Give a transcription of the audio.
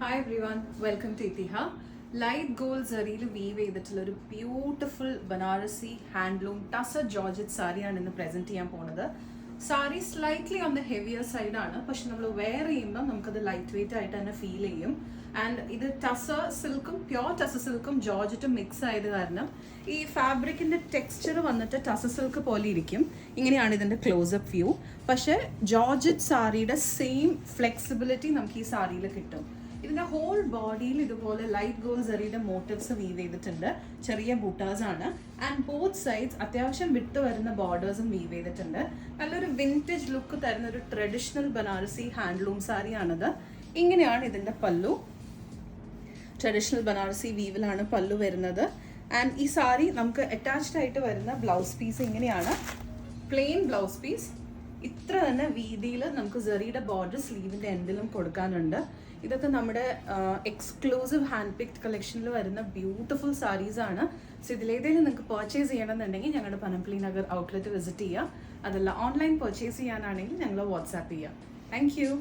Hi everyone, welcome to Itiha. Light gold zaril weave ചെയ്തിട്ടുള്ള ഒരു beautiful Banarasi handloom tussar georgette സാരിയാണ് ഇന്ന് പ്രസന്റ് ചെയ്യാൻ പോകുന്നത്. Sari slightly on the heavier side ആണ്, പക്ഷെ നമ്മൾ വെയർ ചെയ്യുമ്പോൾ നമുക്കത് ലൈറ്റ് വെയിറ്റ് ആയിട്ട് തന്നെ ഫീൽ ചെയ്യും. ആൻഡ് ഇത് ടസർ സിൽക്കും പ്യോർ ടസർ സിൽക്കും ജോർജറ്റും മിക്സ് ആയത് കാരണം ഈ ഫാബ്രിക്കിന്റെ ടെക്സ്ചർ വന്നിട്ട് ടസർ സിൽക്ക് പോലെ ഇരിക്കും. ഇങ്ങനെയാണ് ഇതിന്റെ ക്ലോസപ്പ് വ്യൂ. പക്ഷെ ജോർജറ്റ് സാരിയുടെ സെയിം ഫ്ലെക്സിബിലിറ്റി നമുക്ക് ഈ സാരിയിൽ കിട്ടും. ഇതിന്റെ ഹോൾ ബോഡിയിൽ ഇതുപോലെ ലൈറ്റ് ഗോൾഡ് സെറിയുടെ മോട്ടീവ്സ് വീവ് ചെയ്തിട്ടുണ്ട്. ചെറിയ ബൂട്ടാസ് ആണ്. ആൻഡ് ബോത്ത് സൈഡ്സ് അത്യാവശ്യം വിട്ട് വരുന്ന ബോർഡേഴ്സും വീവ് ചെയ്തിട്ടുണ്ട്. നല്ലൊരു വിൻറ്റേജ് ലുക്ക് തരുന്ന ഒരു ട്രഡീഷണൽ ബനാറസി ഹാൻഡ്ലൂം സാരിയാണിത്. ഇങ്ങനെയാണ് ഇതിന്റെ പല്ലു. ട്രഡീഷണൽ ബനാറസി വീവിലാണ് പല്ലു വരുന്നത്. ആൻഡ് ഈ സാരി നമുക്ക് അറ്റാച്ച്ഡ് ആയിട്ട് വരുന്ന ബ്ലൗസ് പീസ് ഇങ്ങനെയാണ്. Plain blouse piece. ഇത്ര തന്നെ വീതിയിൽ നമുക്ക് സെറിയുടെ ബോർഡർ സ്ലീവിന്റെ എൻഡിലും കൊടുക്കാനുണ്ട്. ഇതൊക്കെ നമ്മുടെ എക്സ്ക്ലൂസീവ് ഹാൻഡ് പിക്ഡ് കളക്ഷനിൽ വരുന്ന ബ്യൂട്ടിഫുൾ സാരീസ് ആണ്. സോ ഇതിലേതെങ്കിലും നിങ്ങൾക്ക് പർച്ചേസ് ചെയ്യണമെന്നുണ്ടെങ്കിൽ ഞങ്ങളുടെ പനമ്പള്ളി നഗർ ഔട്ട്ലെറ്റ് വിസിറ്റ് ചെയ്യുക. അതല്ല ഓൺലൈൻ പർച്ചേസ് ചെയ്യാനാണെങ്കിൽ ഞങ്ങൾ വാട്സാപ്പ് ചെയ്യാം. Thank you.